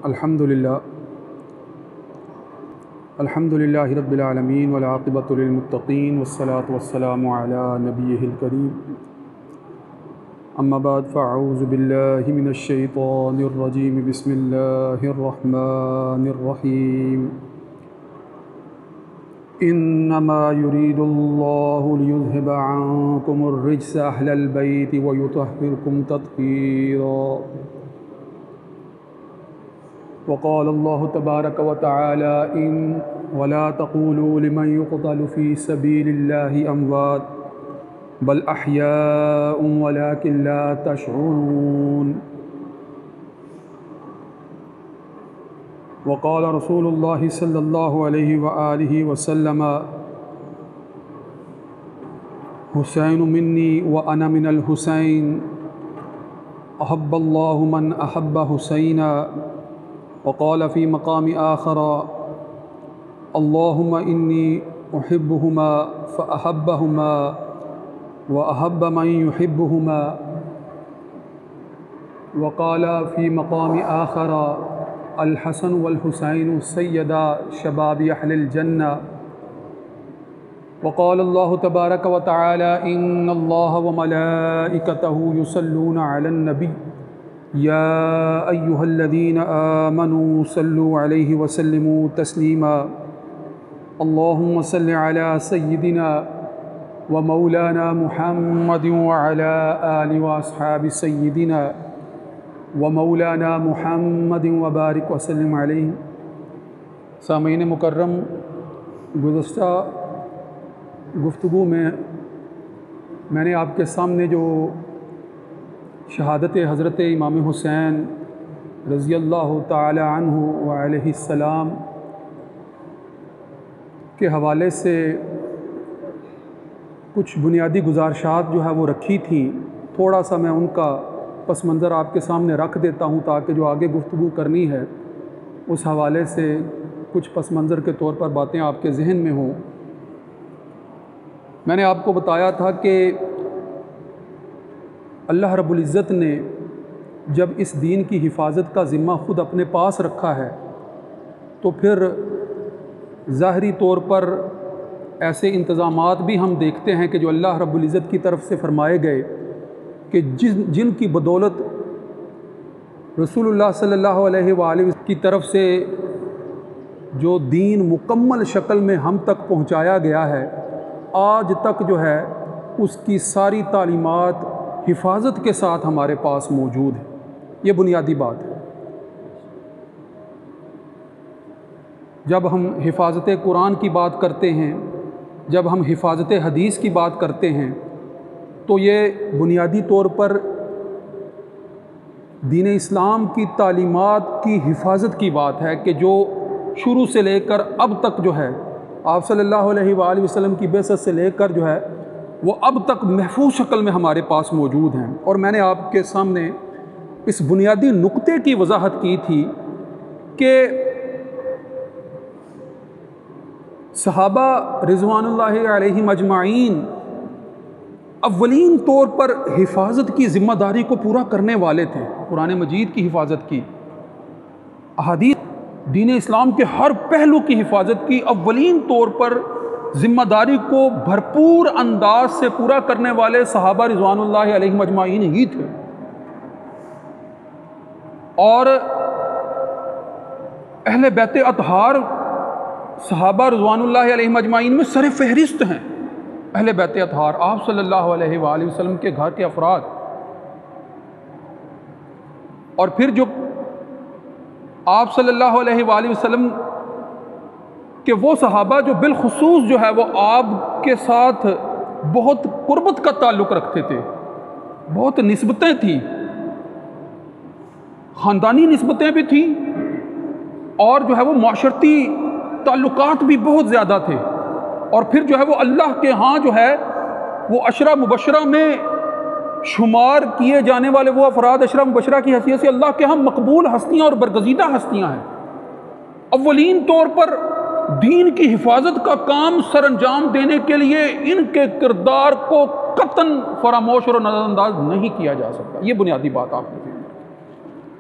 الحمدللہ رب العالمین والعاقبۃ للمتقین والصلاة والسلام علی نبیہ الکریم اما بعد فاعوذ باللہ من الشیطان الرجیم بسم اللہ الرحمن الرحیم انما يريد الله ليذهب عنكم الرجس اهل البيت ويطهركم تطهيرا وقال الله تبارك وتعالى ولا تقولوا لمن يقتل في سبيل الله اموات بل احياء ولكن لا تشعرون وقال رسول الله صلى الله عليه وآله وسلم حسين مني وأنا من الحسين أحب الله من أحب حسينا وقال في مقام آخر اللهم إني أحبهما فأحبهما وأحب من يحبهما وقال في مقام آخر الحسن والحسين سيدا شباب أهل الجنة وقال الله تبارك وتعالى إن الله وملائكته يصلون على النبي يا أيها الذين آمنوا صلوا عليه وسلموا تسليما اللهم صل على سيدنا ومولانا محمد وعلى آل وأصحاب سيدنا ومولانا محمد وبارک وسلم علیہ۔ سامعین مکرم، گزشتہ گفتگو میں نے آپ کے سامنے جو شہادت حضرت امام حسین رضی اللہ تعالی عنہ وعلیہ السلام کے حوالے سے کچھ بنیادی گزارشات جو ہے وہ رکھی تھیں، تھوڑا سا میں ان کا پس منظر آپ کے سامنے رکھ دیتا ہوں تاکہ جو آگے گفتگو کرنی ہے اس حوالے سے کچھ پس منظر کے طور پر باتیں آپ کے ذہن میں ہوں۔ میں نے آپ کو بتایا تھا کہ اللہ رب العزت نے جب اس دین کی حفاظت کا ذمہ خود اپنے پاس رکھا ہے تو پھر ظاہری طور پر ایسے انتظامات بھی ہم دیکھتے ہیں کہ جو اللہ رب العزت کی طرف سے فرمائے گئے کہ جن کی بدولت رسول اللہ صلی اللہ علیہ وآلہ وسلم کی طرف سے جو دین مکمل شکل میں ہم تک پہنچایا گیا ہے، آج تک جو ہے اس کی ساری تعلیمات حفاظت کے ساتھ ہمارے پاس موجود ہیں۔ یہ بنیادی بات ہے۔ جب ہم حفاظت قرآن کی بات کرتے ہیں، جب ہم حفاظت حدیث کی بات کرتے ہیں تو یہ بنیادی طور پر دین اسلام کی تعلیمات کی حفاظت کی بات ہے کہ جو شروع سے لے کر اب تک جو ہے آپ صلی اللہ علیہ وآلہ وسلم کی بعثت سے لے کر جو ہے وہ اب تک محفوظ شکل میں ہمارے پاس موجود ہیں۔ اور میں نے آپ کے سامنے اس بنیادی نقطے کی وضاحت کی تھی کہ صحابہ رضوان اللہ علیہم اجمعین اولین طور پر حفاظت کی ذمہ داری کو پورا کرنے والے تھے، قرآن مجید کی حفاظت کی، احادیث دین اسلام کے ہر پہلو کی حفاظت کی اولین طور پر ذمہ داری کو بھرپور انداز سے پورا کرنے والے صحابہ رضوان اللہ علیہم اجمعین ہی تھے۔ اور اہل بیت اطہار صحابہ رضوان اللہ علیہم اجمعین میں سر فہرست ہیں۔ اہل بیت اطہار آپ صلی اللہ علیہ وآلہ وسلم کے گھر کے افراد، اور پھر جو آپ صلی اللہ علیہ وآلہ وسلم کہ وہ صحابہ جو بالخصوص جو ہے وہ آپ کے ساتھ بہت قربت کا تعلق رکھتے تھے، بہت نسبتیں تھیں، خاندانی نسبتیں بھی تھیں، اور جو ہے وہ معاشرتی تعلقات بھی بہت زیادہ تھے، اور پھر جو ہے وہ اللہ کے ہاں جو ہے وہ عشرہ مبشرہ میں شمار کیے جانے والے وہ افراد عشرہ مبشرہ کی حیثیت سے اللہ کے ہاں مقبول ہستیاں اور برگزیدہ ہستیاں ہیں۔ اولین طور پر دین کی حفاظت کا کام سر انجام دینے کے لیے ان کے کردار کو قطعاً فراموش اور نظر انداز نہیں کیا جا سکتا۔ یہ بنیادی بات آپ نے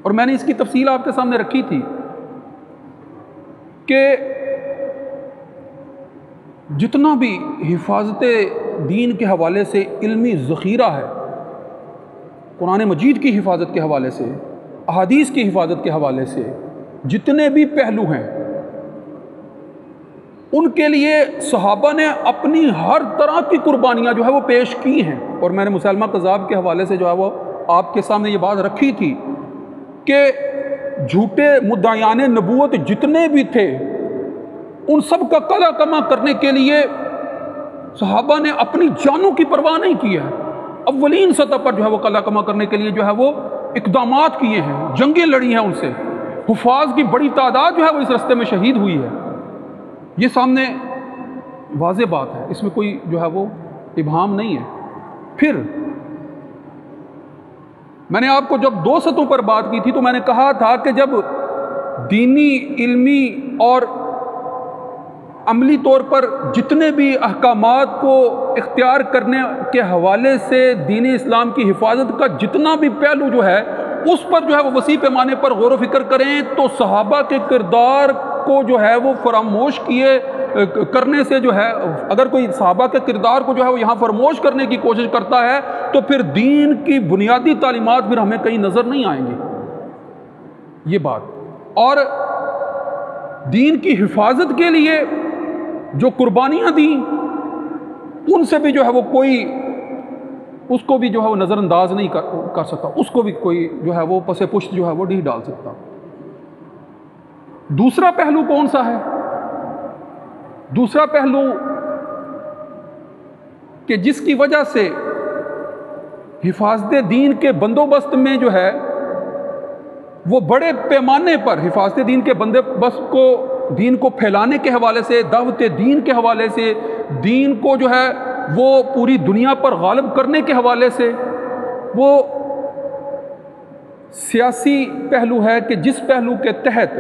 اور میں نے اس کی تفصیل آپ کے سامنے رکھی تھی کہ جتنا بھی حفاظت دین کے حوالے سے علمی ذخیرہ ہے، قرآن مجید کی حفاظت کے حوالے سے، احادیث کی حفاظت کے حوالے سے جتنے بھی پہلو ہیں، ان کے لیے صحابہ نے اپنی ہر طرح کی قربانیاں جو ہے وہ پیش کی ہیں۔ اور میں نے مسلمہ کذاب کے حوالے سے جو ہے وہ آپ کے سامنے یہ بات رکھی تھی کہ جھوٹے مدعیان نبوت جتنے بھی تھے، ان سب کا قلع کما کرنے کے لیے صحابہ نے اپنی جانوں کی پرواہ نہیں کی ہے۔ اولین سطح پر جو ہے وہ قلع کما کرنے کے لیے جو ہے وہ اقدامات کیے ہیں، جنگیں لڑی ہیں، ان سے حفاظ کی بڑی تعداد جو ہے وہ اس راستے میں شہید ہوئی ہے۔ یہ سامنے واضح بات ہے، اس میں کوئی جو ہے وہ ابہام نہیں ہے۔ پھر میں نے آپ کو جب دو سطحوں پر بات کی تھی تو میں نے کہا تھا کہ جب دینی، علمی اور عملی طور پر جتنے بھی احکامات کو اختیار کرنے کے حوالے سے دین اسلام کی حفاظت کا جتنا بھی پہلو جو ہے اس پر جو ہے وہ وسیع پیمانے پر غور و فکر کریں تو صحابہ کے کردار کو جو ہے وہ فراموش کرنے سے جو ہے، اگر کوئی صحابہ کے کردار کو جو ہے وہ یہاں فراموش کرنے کی کوشش کرتا ہے تو پھر دین کی بنیادی تعلیمات پھر ہمیں کہیں نظر نہیں آئیں گی۔ یہ بات، اور دین کی حفاظت کے لیے جو قربانیاں دیں ان سے بھی جو ہے وہ کوئی اس کو بھی جو ہے وہ نظر انداز نہیں کر سکتا، اس کو بھی کوئی جو ہے وہ پس پشت جو ہے وہ نہیں ڈال سکتا۔ دوسرا پہلو کون سا ہے؟ دوسرا پہلو کہ جس کی وجہ سے حفاظت دین کے بندوبست میں جو ہے وہ بڑے پیمانے پر حفاظت دین کے بندوبست کو، دین کو پھیلانے کے حوالے سے، دعوت دین کے حوالے سے، دین کو جو ہے وہ پوری دنیا پر غالب کرنے کے حوالے سے، وہ سیاسی پہلو ہے کہ جس پہلو کے تحت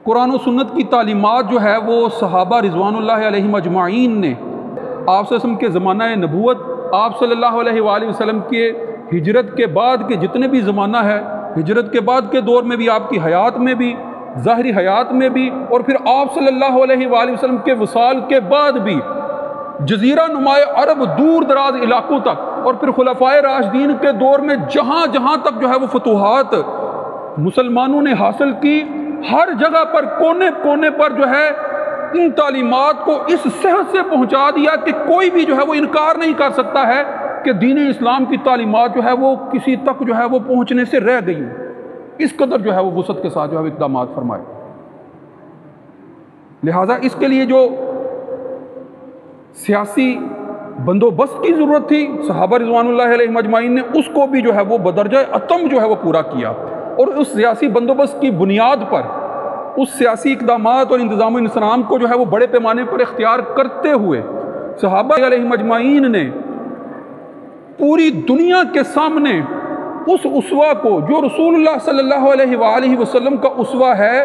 قرآن و سنت کی تعلیمات جو ہے وہ صحابہ رضوان اللہ علیہم اجمعین نے آپ صلی اللہ علیہ وسلم کے زمانہ نبوت، آپ صلی اللہ علیہ وآلہ وسلم کے ہجرت کے بعد کے جتنے بھی زمانہ ہے، ہجرت کے بعد کے دور میں بھی، آپ کی حیات میں بھی، ظاہری حیات میں بھی، اور پھر آپ صلی اللہ علیہ وآلہ وسلم کے وصال کے بعد بھی جزیرہ نمائے عرب دور دراز علاقوں تک، اور پھر خلفائے راشدین کے دور میں جہاں جہاں تک جو ہے وہ فتوحات مسلمانوں نے حاصل کی، ہر جگہ پر کونے کونے پر جو ہے ان تعلیمات کو اس صحت سے پہنچا دیا کہ کوئی بھی جو ہے وہ انکار نہیں کر سکتا ہے کہ دین اسلام کی تعلیمات جو ہے وہ کسی تک جو ہے وہ پہنچنے سے رہ گئی۔ اس قدر جو ہے وہ وسعت کے ساتھ جو ہے وہ اقدامات فرمائے۔ لہٰذا اس کے لیے جو سیاسی بندوبست کی ضرورت تھی صحابہ رضوان اللہ علیہم اجمعین نے اس کو بھی جو ہے وہ بدرجہ اتم جو ہے وہ پورا کیا، اور اس سیاسی بندوبست کی بنیاد پر اس سیاسی اقدامات اور انتظام و انصرام کو جو ہے وہ بڑے پیمانے پر اختیار کرتے ہوئے صحابہ علیہم اجمعین نے پوری دنیا کے سامنے اس اسوہ کو جو رسول اللہ صلی اللہ علیہ وآلہ وسلم کا اسوہ ہے،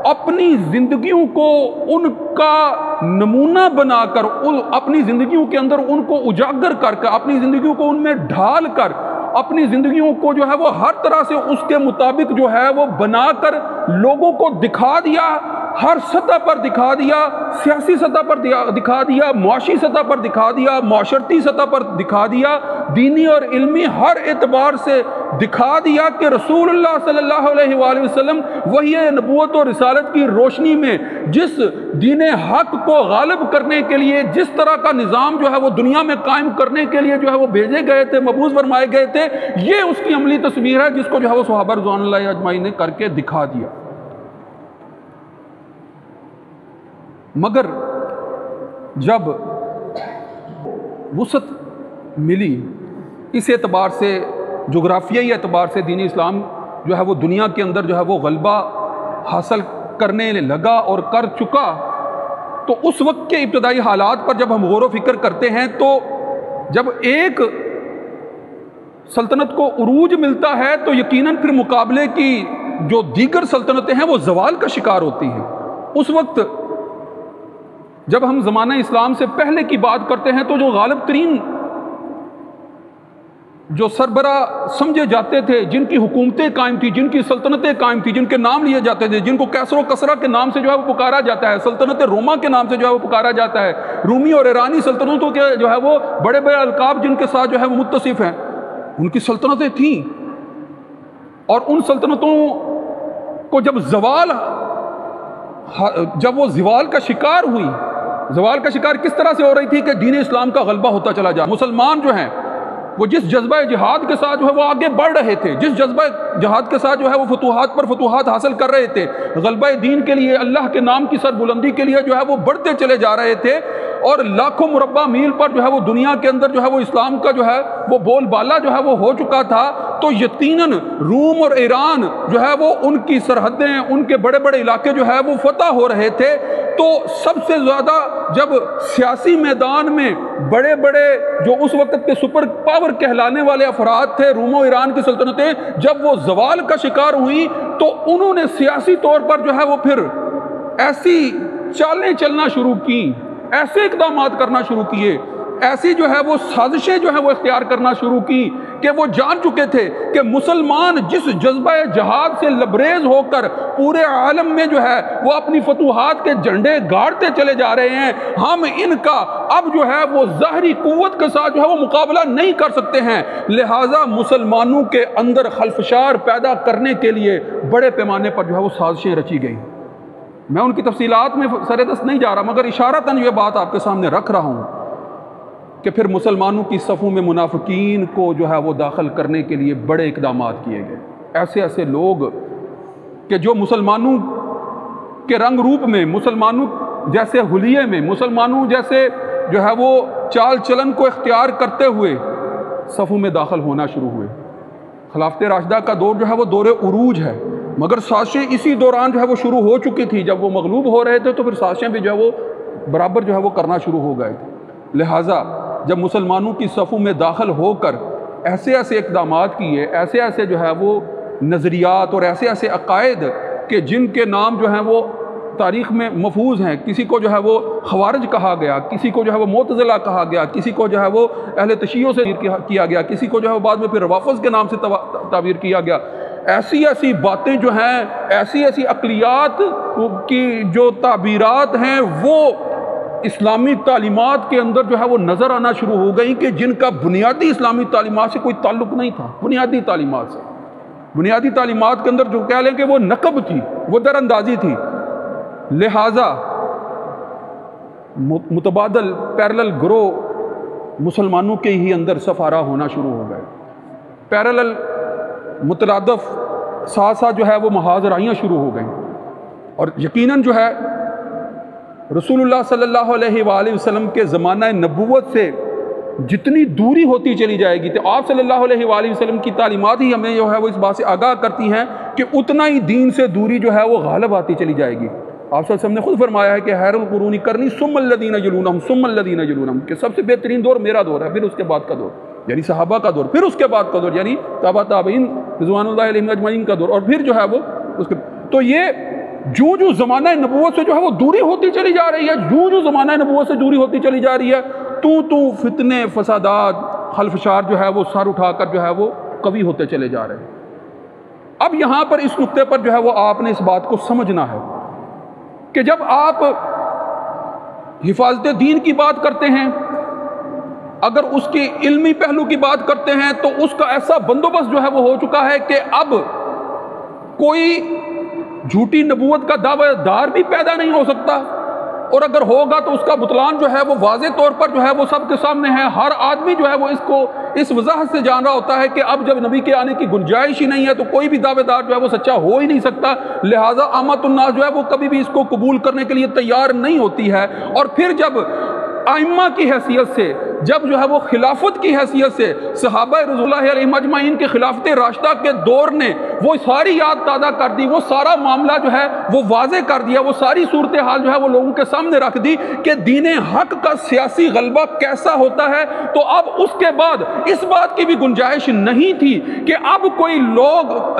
اپنی زندگیوں کو ان کا نمونہ بنا کر، اپنی زندگیوں کے اندر ان کو اجاگر کر کے، اپنی زندگیوں کو ان میں ڈھال کر، اپنی زندگیوں کو جو ہے وہ ہر طرح سے اس کے مطابق جو ہے وہ بنا کر لوگوں کو دکھا دیا، ہر سطح پر دکھا دیا، سیاسی سطح پر دکھا دیا، معاشی سطح پر دکھا دیا، معاشرتی سطح پر دکھا دیا، دینی اور علمی ہر اعتبار سے دکھا دیا کہ رسول اللہ صلی اللہ علیہ وآلہ وسلم وحی نبوت اور رسالت کی روشنی میں جس دین حق کو غالب کرنے کے لیے، جس طرح کا نظام جو ہے وہ دنیا میں قائم کرنے کے لیے جو ہے وہ بھیجے گئے تھے، مبعوث فرمائے گئے تھے، یہ اس کی عملی تصویر ہے جس کو جو ہے وہ صحابہ رضوان اللہ اجمعین نے کر کے دکھا دیا۔ مگر جب وسعت ملی اس اعتبار سے، جغرافیائی اعتبار سے دین اسلام جو ہے وہ دنیا کے اندر جو ہے وہ غلبہ حاصل کرنے لگا اور کر چکا، تو اس وقت کے ابتدائی حالات پر جب ہم غور و فکر کرتے ہیں تو جب ایک سلطنت کو عروج ملتا ہے تو یقیناً پھر مقابلے کی جو دیگر سلطنتیں ہیں وہ زوال کا شکار ہوتی ہیں۔ اس وقت جب ہم زمانہ اسلام سے پہلے کی بات کرتے ہیں تو جو غالب ترین جو سربراہ سمجھے جاتے تھے، جن کی حکومتیں قائم تھی، جن کی سلطنتیں قائم تھی، جن کے نام لیے جاتے تھے، جن کو کیسر و کسرا کے نام سے جو ہے وہ پکارا جاتا ہے، سلطنت روما کے نام سے جو ہے وہ پکارا جاتا ہے، رومی اور ایرانی سلطنتوں کے جو ہے وہ بڑے بڑے القاب جن کے ساتھ جو ہے وہ متصف ہیں، ان کی سلطنتیں تھیں، اور ان سلطنتوں کو جب وہ زوال کا شکار ہوئی، زوال کا شکار کس طرح سے ہو رہی تھی کہ دین اسلام کا غلبہ ہوتا چلا جا، مسلمان جو ہیں وہ جس جذبہ جہاد کے ساتھ جو ہے وہ آگے بڑھ رہے تھے، جس جذبہ جہاد کے ساتھ جو ہے وہ فتوحات پر فتوحات حاصل کر رہے تھے، غلبہ دین کے لیے، اللہ کے نام کی سربلندی کے لیے جو ہے وہ بڑھتے چلے جا رہے تھے، اور لاکھوں مربع میل پر جو ہے وہ دنیا کے اندر جو ہے وہ اسلام کا جو ہے وہ بول بالا جو ہے وہ ہو چکا تھا، تو یقیناً روم اور ایران جو ہے وہ ان کی سرحدیں، ان کے بڑے بڑے علاقے جو ہے وہ فتح ہو رہے تھے۔ تو سب سے زیادہ جب سیاسی میدان میں بڑے بڑے جو اس وقت کے سپر پاور کہلانے والے افراد تھے، روم و ایران کی سلطنتیں، جب وہ زوال کا شکار ہوئی تو انہوں نے سیاسی طور پر جو ہے وہ پھر ایسی چالیں چلنا شروع کی، ایسے اقدامات کرنا شروع کیے، ایسی جو ہے وہ سازشیں جو ہے وہ اختیار کرنا شروع کی کہ وہ جان چکے تھے کہ مسلمان جس جذبہ جہاد سے لبریز ہو کر پورے عالم میں جو ہے وہ اپنی فتوحات کے جھنڈے گاڑتے چلے جا رہے ہیں، ہم ان کا اب جو ہے وہ ظاہری قوت کے ساتھ جو ہے وہ مقابلہ نہیں کر سکتے ہیں، لہٰذا مسلمانوں کے اندر خلفشار پیدا کرنے کے لیے بڑے پیمانے پر جو ہے وہ سازشیں رچی گئیں۔ میں ان کی تفصیلات میں سر دست نہیں جا رہا، مگر اشارتاً یہ بات آپ کے سامنے رکھ رہا ہوں کہ پھر مسلمانوں کی صفوں میں منافقین کو جو ہے وہ داخل کرنے کے لیے بڑے اقدامات کیے گئے، ایسے ایسے لوگ کہ جو مسلمانوں کے رنگ روپ میں، مسلمانوں جیسے حلیے میں، مسلمانوں جیسے جو ہے وہ چال چلن کو اختیار کرتے ہوئے صفوں میں داخل ہونا شروع ہوئے۔ خلافت راشدہ کا دور جو ہے وہ دور عروج ہے، مگر سازشیں اسی دوران جو ہے وہ شروع ہو چکی تھی، جب وہ مغلوب ہو رہے تھے تو پھر سازشیں بھی جو ہے وہ برابر جو ہے وہ کرنا شروع ہو گئے تھے۔ لہٰذا جب مسلمانوں کی صفوں میں داخل ہو کر ایسے ایسے اقدامات کیے، ایسے ایسے جو ہے وہ نظریات اور ایسے ایسے عقائد کہ جن کے نام جو ہیں وہ تاریخ میں محفوظ ہیں، کسی کو جو ہے وہ خوارج کہا گیا، کسی کو جو ہے وہ معتزلہ کہا گیا، کسی کو جو ہے وہ اہل تشیع سے کیا گیا، کسی کو جو ہے وہ بعد میں پھر روافض کے نام سے تعبیر کیا گیا، ایسی ایسی باتیں جو ہیں، ایسی ایسی عقلیات کی جو تعبیرات ہیں وہ اسلامی تعلیمات کے اندر جو ہے وہ نظر آنا شروع ہو گئی کہ جن کا بنیادی اسلامی تعلیمات سے کوئی تعلق نہیں تھا، بنیادی تعلیمات سے، بنیادی تعلیمات کے اندر جو کہہ لیں کہ وہ نقب تھی، وہ در اندازی تھی۔ لہٰذا متبادل پیرلل گروہ مسلمانوں کے ہی اندر سفارہ ہونا شروع ہو گئے، پیرلل مترادف ساتھ ساتھ جو ہے وہ محاذ رائیاں شروع ہو گئیں، اور یقیناً جو ہے رسول اللہ صلی اللہ علیہ وآلہ وسلم کے زمانہ نبوت سے جتنی دوری ہوتی چلی جائے گی، تو آپ صلی اللہ علیہ وآلہ وسلم کی تعلیمات ہی ہمیں جو ہے وہ اس بات سے آگاہ کرتی ہیں کہ اتنا ہی دین سے دوری جو ہے وہ غالب آتی چلی جائے گی۔ آپ صلی اللہ علیہ وسلم نے خود فرمایا ہے کہ خیر القرون قرنی ثم الذین یلونہم ثم الذین یلونہم، کہ سب سے بہترین دور میرا دور ہے، پھر اس کے بعد کا دور یعنی صحابہ کا دور، پھر اس کے بعد کا دور یعنی تابع تابعین رضوان اللہ علیہم اجمعین کا دور، اور پھر جو ہے وہ اس کے تو یہ جو زمانہ نبوت سے جو ہے وہ دوری ہوتی چلی جا رہی ہے، جو زمانہ نبوت سے دوری ہوتی چلی جا رہی ہے، تو فتنے فسادات خلفشار جو ہے وہ سر اٹھا کر جو ہے وہ قوی ہوتے چلے جا رہے ہیں۔ اب یہاں پر اس نقطے پر جو ہے وہ آپ نے اس بات کو سمجھنا ہے کہ جب آپ حفاظت دین کی بات کرتے ہیں، اگر اس کے علمی پہلو کی بات کرتے ہیں تو اس کا ایسا بندوبست جو ہے وہ ہو چکا ہے کہ اب کوئی جھوٹی نبوت کا دعوی دار بھی پیدا نہیں ہو سکتا، اور اگر ہوگا تو اس کا بطلان جو ہے وہ واضح طور پر جو ہے وہ سب کے سامنے ہے، ہر آدمی جو ہے وہ اس کو اس وضاحت سے جان رہا ہوتا ہے کہ اب جب نبی کے آنے کی گنجائش ہی نہیں ہے تو کوئی بھی دعوے دار جو ہے وہ سچا ہو ہی نہیں سکتا، لہٰذا عامت الناس جو ہے وہ کبھی بھی اس کو قبول کرنے کے لیے تیار نہیں ہوتی ہے۔ اور پھر جب ائمہ کی حیثیت سے، جب جو ہے وہ خلافت کی حیثیت سے صحابہ رضی اللہ علیہم اجمعین کے خلافت راشدہ کے دور نے وہ ساری یاد تازہ کر دی، وہ سارا معاملہ جو ہے وہ واضح کر دیا، وہ ساری صورتحال جو ہے وہ لوگوں کے سامنے رکھ دی کہ دین حق کا سیاسی غلبہ کیسا ہوتا ہے، تو اب اس کے بعد اس بات کی بھی گنجائش نہیں تھی کہ اب کوئی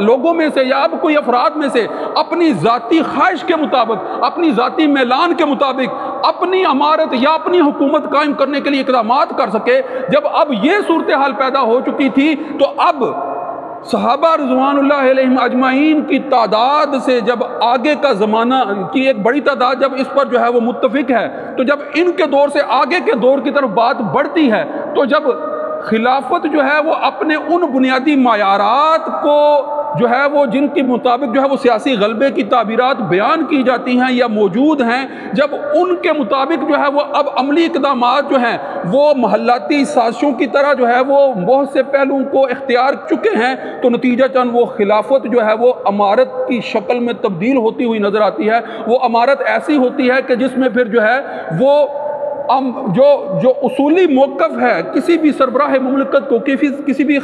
لوگوں میں سے یا اب کوئی افراد میں سے اپنی ذاتی خواہش کے مطابق، اپنی ذاتی میلان کے مطابق اپنی امارت یا اپنی حکومت قائم کرنے کے لیے اقدامات بات کر سکے۔ جب اب یہ صورتحال پیدا ہو چکی تھی تو اب صحابہ رضوان اللہ علیہم اجمعین کی تعداد سے جب آگے کا زمانہ کی ایک بڑی تعداد جب اس پر جو ہے وہ متفق ہے، تو جب ان کے دور سے آگے کے دور کی طرف بات بڑھتی ہے، تو جب خلافت جو ہے وہ اپنے ان بنیادی معیارات کو جو ہے وہ جن کے مطابق جو ہے وہ سیاسی غلبے کی تعبیرات بیان کی جاتی ہیں یا موجود ہیں، جب ان کے مطابق جو ہے وہ اب عملی اقدامات جو ہیں وہ محلاتی سازشوں کی طرح جو ہے وہ بہت سے پہلوؤں کو اختیار چکے ہیں، تو نتیجتاً وہ خلافت جو ہے وہ امارت کی شکل میں تبدیل ہوتی ہوئی نظر آتی ہے۔ وہ امارت ایسی ہوتی ہے کہ جس میں پھر جو ہے وہ جو اصولی موقف ہے کسی بھی سربراہ مملکت کو، کسی بھی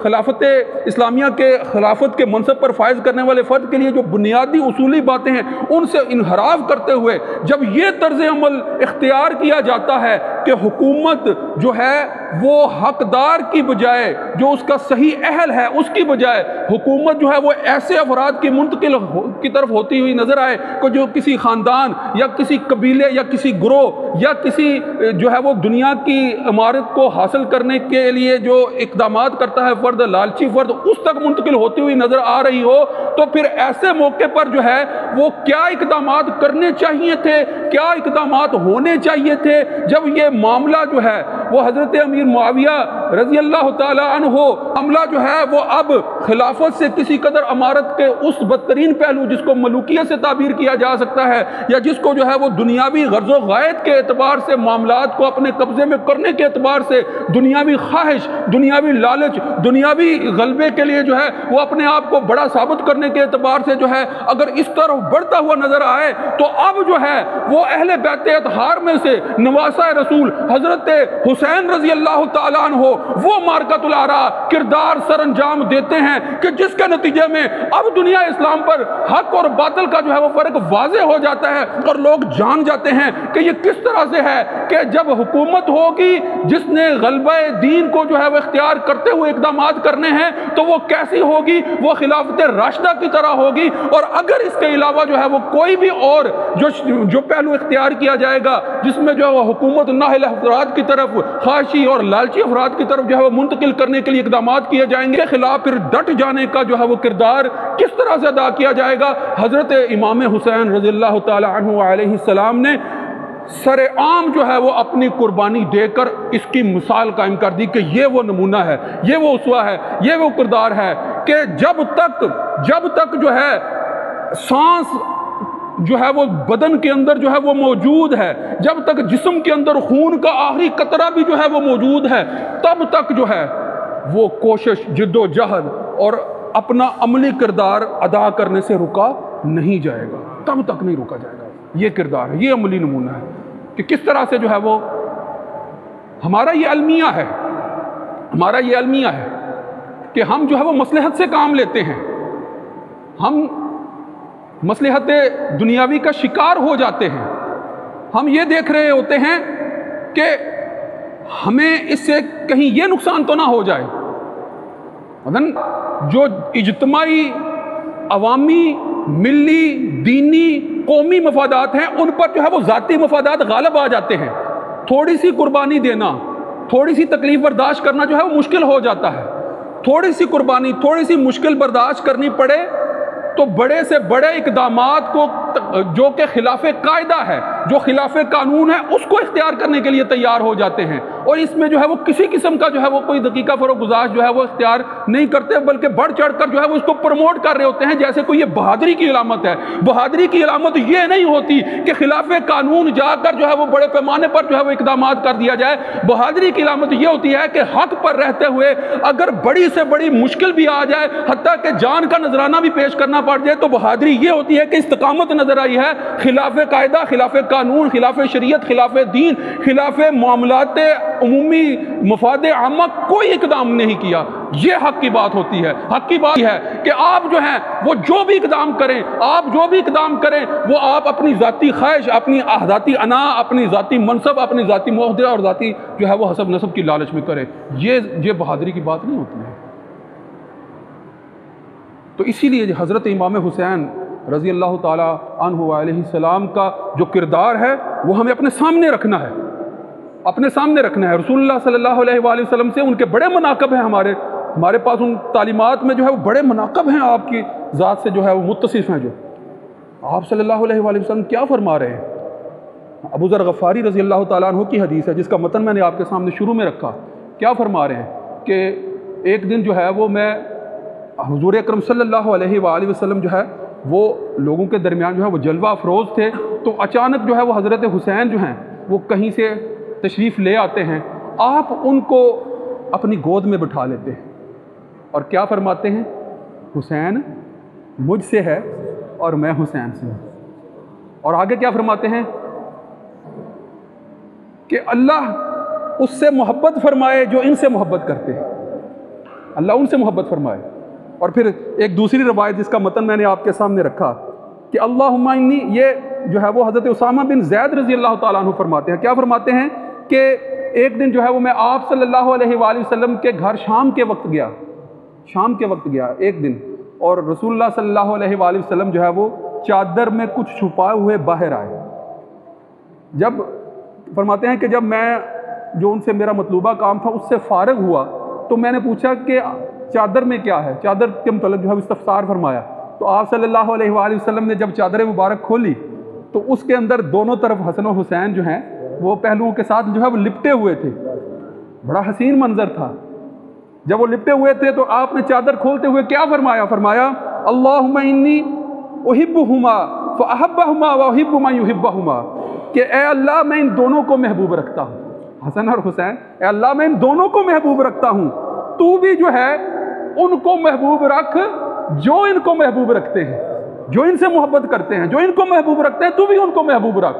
خلافت اسلامیہ کے خلافت کے منصب پر فائز کرنے والے فرد کے لیے جو بنیادی اصولی باتیں ہیں ان سے انحراف کرتے ہوئے جب یہ طرز عمل اختیار کیا جاتا ہے کہ حکومت جو ہے وہ حقدار کی بجائے جو اس کا صحیح اہل ہے اس کی بجائے حکومت جو ہے وہ ایسے افراد کی منتقل کی طرف ہوتی ہوئی نظر آئے کہ جو کسی خاندان یا کسی قبیلے یا کسی گروہ یا کسی جو ہے وہ دنیا کی عمارت کو حاصل کرنے کے لیے جو اقدامات کرتا ہے فرد، لالچی فرد، اس تک منتقل ہوتی ہوئی نظر آ رہی ہو، تو پھر ایسے موقع پر جو ہے وہ کیا اقدامات کرنے چاہیے تھے، کیا اقدامات ہونے چاہیے تھے جب یہ معاملہ جو ہے وہ حضرت امیر معاویہ رضی اللہ تعالی عنہ معاملہ جو ہے وہ اب خلافت سے کسی قدر امارت کے اس بدترین پہلو جس کو ملوکیت سے تعبیر کیا جا سکتا ہے یا جس کو جو ہے وہ دنیاوی غرض و غائط کے اعتبار سے معاملات کو اپنے قبضے میں کرنے کے اعتبار سے دنیاوی خواہش، دنیاوی لالچ، دنیاوی غلبے کے لیے جو ہے وہ اپنے آپ کو بڑا ثابت کرنے کے اعتبار سے جو ہے اگر اس طرف بڑھتا ہوا نظر آئے تو اب جو ہے وہ اہل بیت اطہار میں سے نواسہ رسول حضرت حسین رضی اللہ تعالیٰ عنہ وہ مارکۃ الآراء کردار سر انجام دیتے ہیں کہ جس کے نتیجے میں اب دنیا اسلام پر حق اور باطل کا جو ہے وہ فرق واضح ہو جاتا ہے اور لوگ جان جاتے ہیں کہ یہ کس طرح سے ہے کہ جب حکومت ہوگی جس نے غلبہ دین کو جو ہے وہ اختیار کرتے ہوئے اقدامات کرنے ہیں تو وہ کیسی ہوگی، وہ خلافت راشدہ کی طرح ہوگی، اور اگر اس کے علاوہ جو ہے وہ کوئی بھی اور جو پہلو اختیار کیا جائے گا جس میں جو ہے وہ حکومت نااہل افراد کی طرف، خواہشی اور لالچی افراد کی طرف جو ہے وہ منتقل کرنے کے لیے اقدامات کیے جائیں گے، کے خلاف پھر ڈٹ جانے کا جو ہے وہ کردار کس طرح سے ادا کیا جائے گا۔ حضرت امام حسین رضی اللہ تعالی عنہ علیہ السلام نے سر عام جو ہے وہ اپنی قربانی دے کر اس کی مثال قائم کر دی کہ یہ وہ نمونہ ہے، یہ وہ اسوہ ہے، یہ وہ کردار ہے کہ جب تک جو ہے سانس جو ہے وہ بدن کے اندر جو ہے وہ موجود ہے، جب تک جسم کے اندر خون کا آخری قطرہ بھی جو ہے وہ موجود ہے، تب تک جو ہے وہ کوشش، جد و جہد اور اپنا عملی کردار ادا کرنے سے رکا نہیں جائے گا، تب تک نہیں رکا جائے گا۔ یہ کردار ہے، یہ عملی نمونہ ہے کہ کس طرح سے جو ہے وہ ہمارا یہ المیہ ہے کہ ہم جو ہے وہ مصلحت سے کام لیتے ہیں، ہم مصلحت دنیاوی کا شکار ہو جاتے ہیں، ہم یہ دیکھ رہے ہوتے ہیں کہ ہمیں اس سے کہیں یہ نقصان تو نہ ہو جائے، مثلاً جو اجتماعی، عوامی، ملی، دینی، قومی مفادات ہیں ان پر جو ہے وہ ذاتی مفادات غالب آ جاتے ہیں، تھوڑی سی قربانی دینا، تھوڑی سی تکلیف برداشت کرنا جو ہے وہ مشکل ہو جاتا ہے، تھوڑی سی قربانی، تھوڑی سی مشکل برداشت کرنی پڑے تو بڑے سے بڑے اقدامات کو جو کہ خلاف قاعدہ ہے، جو خلاف قانون ہے، اس کو اختیار کرنے کے لیے تیار ہو جاتے ہیں، اور اس میں جو ہے وہ کسی قسم کا جو ہے وہ کوئی دقیقہ فروغ گزاش جو ہے وہ اختیار نہیں کرتے، بلکہ بڑھ چڑھ کر جو ہے وہ اس کو پروموٹ کر رہے ہوتے ہیں جیسے کوئی یہ بہادری کی علامت ہے۔ بہادری کی علامت یہ نہیں ہوتی کہ خلاف قانون جا کر جو ہے وہ بڑے پیمانے پر جو ہے وہ اقدامات کر دیا جائے، بہادری کی علامت یہ ہوتی ہے کہ حق پر رہتے ہوئے اگر بڑی سے بڑی مشکل بھی آ جائے، حتیٰ کہ جان کا نذرانہ بھی پیش کرنا پڑ جائے، تو بہادری یہ ہوتی ہے کہ استقامت نظر آئی ہے، خلاف قاعدہ، خلاف قانون، خلاف شریعت، خلاف دین، خلاف معاملات عمومی مفاد عامہ کوئی اقدام نہیں کیا۔ یہ حق کی بات ہوتی ہے۔ حق کی بات ہے کہ آپ جو ہیں وہ جو بھی اقدام کریں وہ آپ اپنی ذاتی خواہش، اپنی ذاتی انا، اپنی ذاتی منصب، اپنی ذاتی عہدے اور ذاتی جو ہے وہ حسب نسب کی لالچ میں کریں۔ یہ بہادری کی بات نہیں ہوتی ہے۔ تو اسی لیے حضرت امام حسین رضی اللہ تعالی عنہ علیہ السلام کا جو کردار ہے وہ ہمیں اپنے سامنے رکھنا ہے، اپنے سامنے رکھنا ہے. رسول اللہ صلی اللہ علیہ وآلہ وسلم سے ان کے بڑے مناقب ہیں، ہمارے پاس ان تعلیمات میں جو ہے وہ بڑے مناقب ہیں، آپ کی ذات سے جو ہے وہ متصف ہیں. جو آپ صلی اللہ علیہ وآلہ وسلم کیا فرما رہے ہیں؟ ابو ذر غفاری رضی اللہ تعالیٰ عنہ کی حدیث ہے جس کا متن میں نے آپ کے سامنے شروع میں رکھا. کیا فرما رہے ہیں کہ ایک دن جو ہے وہ میں حضور اکرم صلی اللہ علیہ وآلہ وسلم جو ہے وہ لوگوں کے درمیان جو ہے وہ جلوہ افروز تھے، تو اچانک جو ہے وہ حضرت حسین جو ہیں وہ کہیں سے تشریف لے آتے ہیں. آپ ان کو اپنی گود میں بٹھا لیتے ہیں اور کیا فرماتے ہیں؟ حسین مجھ سے ہے اور میں حسین سے ہوں. اور آگے کیا فرماتے ہیں کہ اللہ اس سے محبت فرمائے جو ان سے محبت کرتے ہیں، اللہ ان سے محبت فرمائے. اور پھر ایک دوسری روایت جس کا متن میں نے آپ کے سامنے رکھا کہ اللہم انی، یہ جو ہے وہ حضرت اسامہ بن زید رضی اللہ تعالیٰ عنہ فرماتے ہیں. کیا فرماتے ہیں کہ ایک دن جو ہے وہ میں آپ صلی اللہ علیہ وآلہ وسلم کے گھر شام کے وقت گیا ایک دن، اور رسول اللہ صلی اللہ علیہ وآلہ وسلم جو ہے وہ چادر میں کچھ چھپائے ہوئے باہر آئے. جب فرماتے ہیں کہ جب میں جو ان سے میرا مطلوبہ کام تھا اس سے فارغ ہوا تو میں نے پوچھا کہ چادر میں کیا ہے، چادر کے متعلق جو ہے استفسار فرمایا. تو آپ صلی اللہ علیہ وآلہ وسلم نے جب چادر مبارک کھولی تو اس کے اندر دونوں طرف حسن و حسین جو ہیں وہ پہلوؤں کے ساتھ جو ہے وہ لپٹے ہوئے تھے. بڑا حسین منظر تھا. جب وہ لپٹے ہوئے تھے تو آپ نے چادر کھولتے ہوئے کیا فرمایا اللہم انی احبہما فاحبہما واحب من یحبہما، کہ اے اللہ میں ان دونوں کو محبوب رکھتا ہوں، حسن اور حسین، اے اللہ میں ان دونوں کو محبوب رکھتا ہوں، تو بھی جو ہے ان کو محبوب رکھ جو ان کو محبوب رکھتے ہیں، جو ان سے محبت کرتے ہیں، جو ان کو محبوب رکھتے ہیں، تو بھی ان کو محبوب رکھ.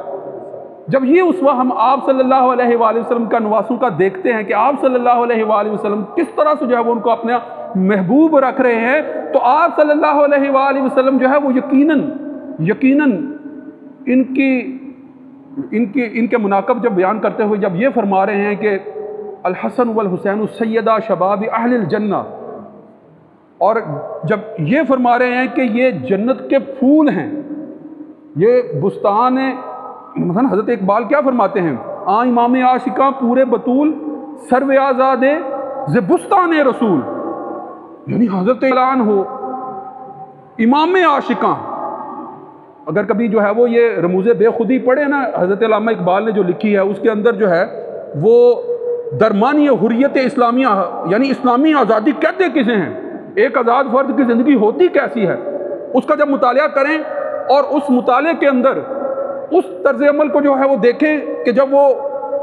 جب یہ اسوہ ہم آپ صلی اللہ علیہ وآلہ وسلم کا نواسوں کا دیکھتے ہیں کہ آپ صلی اللہ علیہ وآلہ وسلم کس طرح سے جو ہے وہ ان کو اپنا محبوب رکھ رہے ہیں، تو آپ صلی اللہ علیہ وآلہ وسلم جو ہے وہ یقیناً ان کے مناقب جب بیان کرتے ہوئے جب یہ فرما رہے ہیں کہ الحسن والحسین سیدہ شباب اہل الجنہ، اور جب یہ فرما رہے ہیں کہ یہ جنت کے پھول ہیں، یہ بستان، مثلا حضرت اقبال کیا فرماتے ہیں؟ امام عاشقاں پورے بطول سرو آزاد ز بستان رسول، یعنی حضرت اعلان ہو امام عاشقاں. اگر کبھی جو ہے وہ یہ رموز بے خودی پڑھے نا حضرت علامہ اقبال نے جو لکھی ہے، اس کے اندر جو ہے وہ درمانی حریت اسلامیہ، یعنی اسلامی آزادی کہتے کسے ہیں، ایک آزاد فرد کی زندگی ہوتی کیسی ہے، اس کا جب مطالعہ کریں اور اس مطالعے کے اندر اس طرز عمل کو جو ہے وہ دیکھیں کہ جب وہ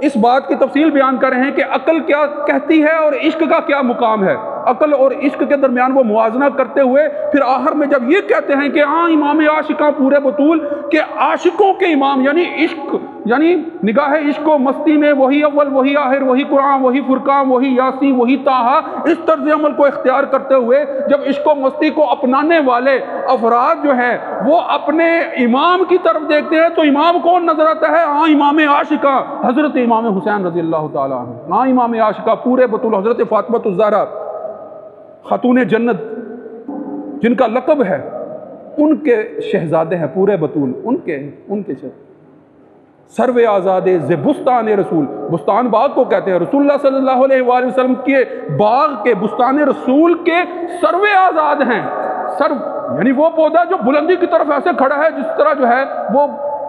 اس بات کی تفصیل بیان کر رہے ہیں کہ عقل کیا کہتی ہے اور عشق کا کیا مقام ہے، عقل اور عشق کے درمیان وہ موازنہ کرتے ہوئے پھر آخر میں جب یہ کہتے ہیں کہ امام عاشقاں پورے بطول، کہ عاشقوں کے امام یعنی عشق، یعنی نگاہ عشق و مستی میں وہی اول وہی آخر وہی قرآن وہی فرقان وہی یاسین وہی طٰہٰ، اس طرز عمل کو اختیار کرتے ہوئے جب عشق و مستی کو اپنانے والے افراد جو ہیں وہ اپنے امام کی طرف دیکھتے ہیں تو امام کون نظر آتا ہے؟ امام عاشقاں حضرت امام حسین رضی اللہ تعالیٰ عنہ. امام عاشقاں پورے بطول حضرت فاطمہ الزہرا خاتون جنت جن کا لقب ہے، ان کے شہزادے ہیں پورے بطول، ان کے سرو آزاد ز بستان رسول. بستان باغ کو کہتے ہیں، رسول اللہ صلی اللہ علیہ وآلہ وسلم کے باغ کے بستان رسول کے سرو آزاد ہیں. سرو یعنی وہ پودا جو بلندی کی طرف ایسے کھڑا ہے جس طرح جو ہے وہ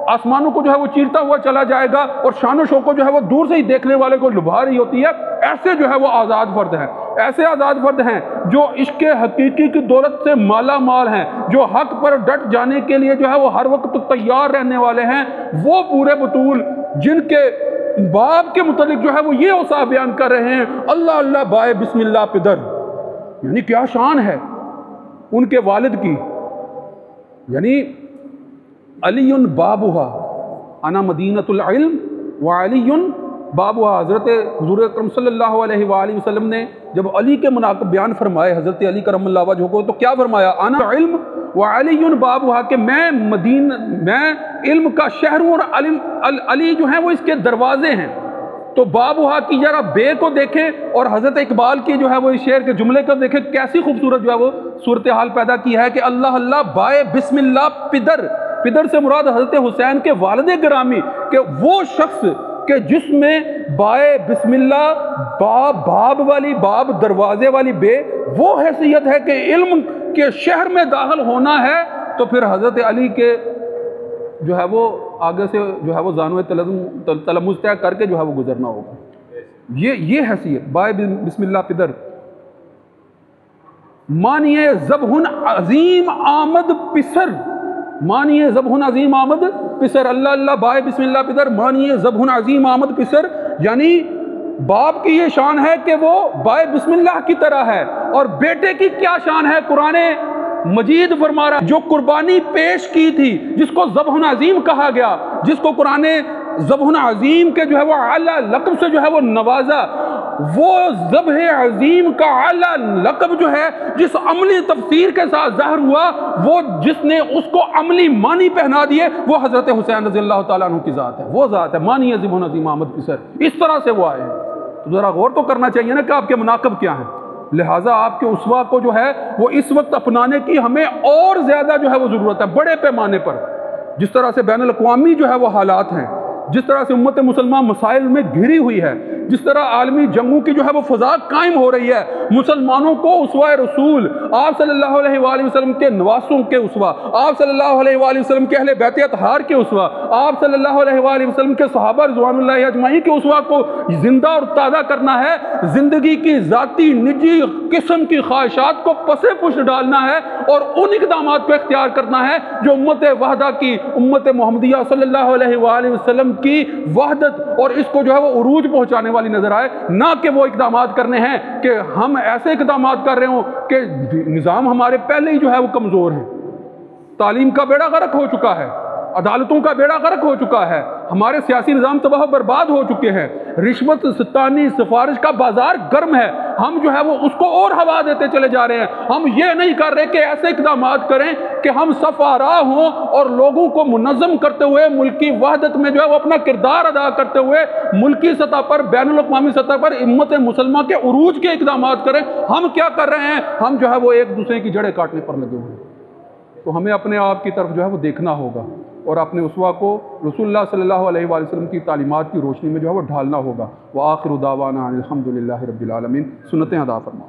آسمانوں کو جو ہے وہ چیرتا ہوا چلا جائے گا اور شان و شوق کو جو ہے وہ دور سے ہی دیکھنے والے کو لبھا رہی ہوتی ہے. ایسے جو ہے وہ آزاد فرد ہیں، ایسے آزاد فرد ہیں جو عشق حقیقی کی دولت سے مالا مال ہیں، جو حق پر ڈٹ جانے کے لیے جو ہے وہ ہر وقت تیار رہنے والے ہیں. وہ پورے بطول جن کے باپ کے متعلق جو ہے وہ یہ اوصاف بیان کر رہے ہیں، اللہ اللہ بائے بسم اللہ پدر، یعنی کیا شان ہے ان کے والد کی. یعنی علی بابھا انا مدینۃ العلم وعلی بابھا. حضرت حضور اکرم صلی اللہ علیہ وآلہ وسلم نے جب علی کے مناقب بیان فرمائے، حضرت علی کرم اللہ وجہہ کو، تو کیا فرمایا؟ انا علم وعلی بابھا، کہ میں علم کا شہر ہوں اور علی جو ہیں وہ اس کے دروازے ہیں. تو بابھا کی ذرا بے کو دیکھیں اور حضرت اقبال کی جو ہے وہ اس شعر کے جملے کو دیکھیں، کیسی خوبصورت جو ہے وہ صورتحال پیدا کی ہے کہ اللہ اللہ بائے بسم اللہ پدر. پدر سے مراد حضرت حسین کے والد گرامی، کہ وہ شخص کہ جس میں بائے بسم اللہ باب والی باب دروازے والی بے وہ حیثیت ہے کہ علم کے شہر میں داخل ہونا ہے تو پھر حضرت علی کے جو ہے وہ آگے سے جو ہے وہ زانوِ تلمذ طے کر کے جو ہے وہ گزرنا ہوگا. یہ حیثیت بائے بسم اللہ پدر. مانیے ذبح عظیم آمد پسر، مانیے ذبح عظیم آمد پسر، اللہ اللہ بائے بسم اللہ پدر مانیے ذبح عظیم آمد پسر. یعنی باپ کی یہ شان ہے کہ وہ بائے بسم اللہ کی طرح ہے، اور بیٹے کی کیا شان ہے؟ قرآن مجید فرما رہا ہے جو قربانی پیش کی تھی، جس کو ذبح عظیم کہا گیا، جس کو قرآن ذبح عظیم کے جو ہے وہ اعلیٰ لقب سے جو ہے وہ نوازا، وہ ذبح عظیم کا اعلیٰ لقب جو ہے جس عملی تفسیر کے ساتھ ظاہر ہوا، وہ جس نے اس کو عملی معنی پہنا دیے، وہ حضرت حسین رضی اللہ تعالیٰ عنہ کی ذات ہے. وہ ذات ہے مانی ذبح عظیم آمد پسر. اس طرح سے وہ آئے ہیں. تو ذرا غور تو کرنا چاہیے نا کہ آپ کے مناقب کیا ہیں. لہٰذا آپ کے اسوہ کو جو ہے وہ اس وقت اپنانے کی ہمیں اور زیادہ جو ہے وہ ضرورت ہے، بڑے پیمانے پر. جس طرح سے بین الاقوامی جو ہے وہ حالات ہیں، جس طرح سے امت مسلمان مسائل میں گھری ہوئی ہے، جس طرح عالمی جنگوں کی جو ہے وہ فضا قائم ہو رہی ہے، مسلمانوں کو اسوہ رسول آپ صلی اللہ علیہ وآلہ وسلم کے نواسوں کے اسوہ، آپ صلی اللہ علیہ وآلہ وسلم کے اہل بیت اطہار کے اسوہ، آپ صلی اللہ علیہ وآلہ وسلم کے صحابہ رضوان اللہ اجمعین کے اسوہ کو زندہ اور تازہ کرنا ہے. زندگی کی ذاتی نجی قسم کی خواہشات کو پس پشت ڈالنا ہے اور ان اقدامات کو اختیار کرنا ہے جو امت وحدہ کی، امت محمدیہ صلی اللہ علیہ وآلہ وسلم کی وحدت اور اس کو جو ہے وہ عروج پہنچانے والی نظر آئے. نہ کہ وہ اقدامات کرنے ہیں کہ ہم ایسے اقدامات کر رہے ہوں کہ نظام ہمارے پہلے ہی جو ہے وہ کمزور ہیں. تعلیم کا بیڑا غرق ہو چکا ہے، عدالتوں کا بیڑا غرق ہو چکا ہے، ہمارے سیاسی نظام تباہ و برباد ہو چکے ہیں، رشوت ستانی سفارش کا بازار گرم ہے، ہم جو ہے وہ اس کو اور ہوا دیتے چلے جا رہے ہیں. ہم یہ نہیں کر رہے کہ ایسے اقدامات کریں کہ ہم صف آرا ہوں اور لوگوں کو منظم کرتے ہوئے ملکی وحدت میں جو ہے وہ اپنا کردار ادا کرتے ہوئے ملکی سطح پر، بین الاقوامی سطح پر امت مسلمہ کے عروج کے اقدامات کریں. ہم کیا کر رہے ہیں؟ ہم جو ہے وہ ایک دوسرے کی جڑیں کاٹنے پر لگے ہوئے ہیں. تو ہمیں اپنے آپ کی طرف جو ہے وہ دیکھنا ہوگا اور اپنے اسوہ کو رسول اللہ صلی اللہ علیہ وآلہ وسلم کی تعلیمات کی روشنی میں جو ہے وہ ڈھالنا ہوگا. وآخر دعوانا الحمدللہ رب العالمین. سنتیں ادا فرماؤ.